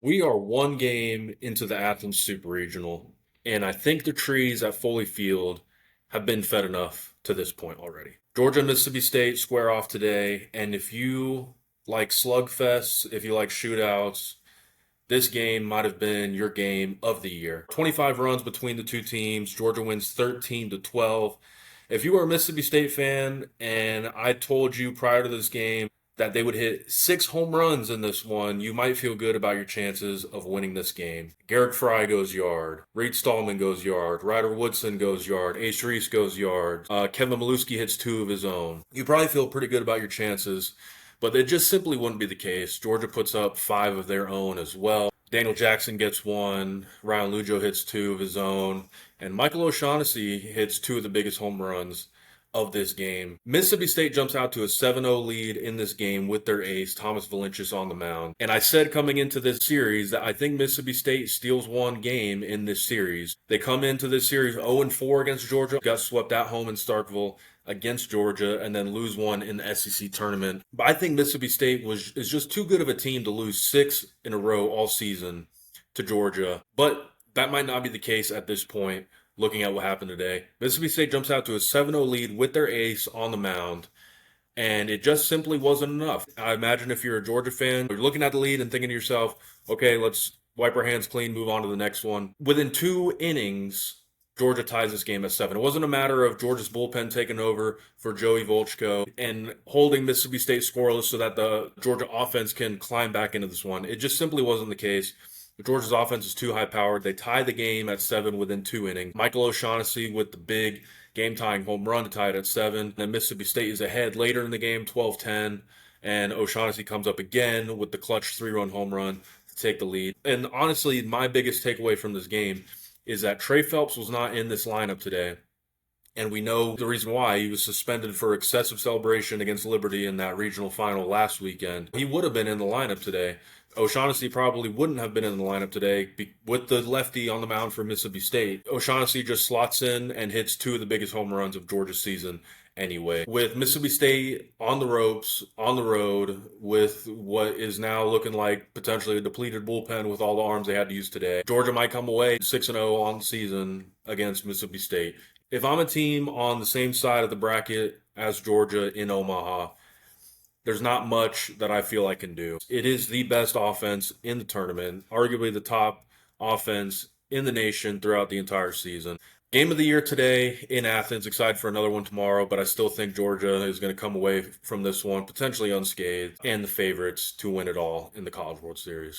We are one game into the Athens Super Regional, and I think the trees at Foley Field have been fed enough to this point already. Georgia and Mississippi State square off today, and if you like slugfests, if you like shootouts, this game might have been your game of the year. 25 runs between the two teams. Georgia wins 13 to 12. If you are a Mississippi State fan and I told you prior to this game that they would hit 6 home runs in this one, you might feel good about your chances of winning this game. Garrett Fry goes yard. Reed Stallman goes yard. Ryder Woodson goes yard. Ace Reese goes yard. Kevin Maluski hits 2 of his own. You probably feel pretty good about your chances, but it just simply wouldn't be the case. Georgia puts up 5 of their own as well. Daniel Jackson gets one. Ryan Lujo hits 2 of his own. And Michael O'Shaughnessy hits 2 of the biggest home runs of this game. Mississippi State jumps out to a 7-0 lead in this game with their ace, Thomas Valencius, on the mound. And I said coming into this series that I think Mississippi State steals one game in this series. They come into this series 0-4 against Georgia, got swept at home in Starkville against Georgia, and then lose one in the SEC tournament. But I think Mississippi State is just too good of a team to lose 6 in a row all season to Georgia. But that might not be the case at this point, looking at what happened today. Mississippi State jumps out to a 7-0 lead with their ace on the mound, and it just simply wasn't enough. I imagine if you're a Georgia fan, you're looking at the lead and thinking to yourself, okay, let's wipe our hands clean, move on to the next one. Within 2 innings, Georgia ties this game at 7. It wasn't a matter of Georgia's bullpen taking over for Joey Volchko and holding Mississippi State scoreless so that the Georgia offense can climb back into this one. It just simply wasn't the case. Georgia's offense is too high powered. They tie the game at 7 within 2 innings. Michael O'Shaughnessy with the big game tying home run to tie it at 7. Then Mississippi State is ahead later in the game, 12-10. And O'Shaughnessy comes up again with the clutch 3-run home run to take the lead. And honestly, my biggest takeaway from this game is that Trey Phelps was not in this lineup today. And we know the reason why. He was suspended for excessive celebration against Liberty in that regional final last weekend. He would have been in the lineup today. O'Shaughnessy probably wouldn't have been in the lineup today with the lefty on the mound for Mississippi State. O'Shaughnessy just slots in and hits 2 of the biggest home runs of Georgia's season anyway. With Mississippi State on the ropes, on the road, with what is now looking like potentially a depleted bullpen with all the arms they had to use today, Georgia might come away 6-0 on the season against Mississippi State. If I'm a team on the same side of the bracket as Georgia in Omaha, there's not much that I feel I can do. It is the best offense in the tournament, arguably the top offense in the nation throughout the entire season. Game of the year today in Athens. Excited for another one tomorrow, but I still think Georgia is going to come away from this one potentially unscathed and the favorites to win it all in the College World Series.